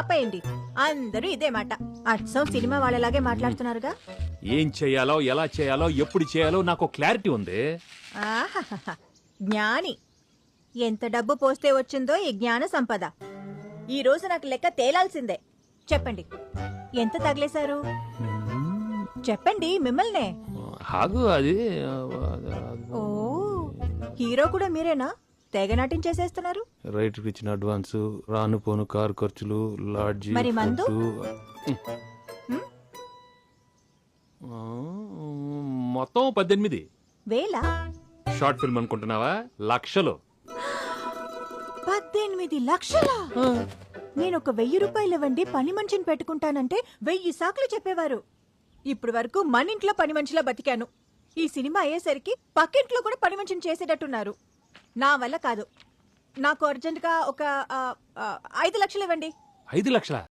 ఆపేయండి. అందరూ ఇదే మాట. అచ్చం సినిమా వాళ్ళలాగే మాట్లాడుతున్నారుగా. ఏం చేయాలో ఎలా చేయాలో ఎప్పుడు చేయాలో నాకు క్లారిటీ ఉంది. ఆహాహాహా. జ్ఞాని. ఎంత డబ్బు పోస్తే వచ్చిందో ఈ జ్ఞాన సంపద. ఈ రోజు నాకు లెక్క తేలాల్సిందే. చెప్పండి, ఎంత తగిలేశారు? చెప్పండి, మిమ్మల్నే. హాగు అది ఓ, హీరో కూడా మీరేనా? తెగ నటించేసేస్తున్నారు. రైట్ ఇచ్చిన అడ్వాన్స్, రాను పోను కారు ఖర్చులు, లాడ్జి మరి మందు? మొత్తం 18 వేలా? షార్ట్ ఫిల్మ్ అనుకుంటున్నావా? లక్షలు. 18 లక్షలా? నేను ఒక 1000 రూపాయలు ఇవ్వండి పని మనిషిని పెట్టుకుంటానంటే 1000 సాకులు చెప్పేవారు. ఇప్పుడు వరకు మన ఇంట్లో పని మనిషిలా బతికాను. ఈ సినిమా అయ్యేసరికి పక్కింట్లో కూడా పని మనిషిని చేసేటట్టున్నారు. నా వల్ల కాదు. నాకు అర్జెంటుగా ఒక 5 లక్షలు ఇవ్వండి. 5 లక్షల?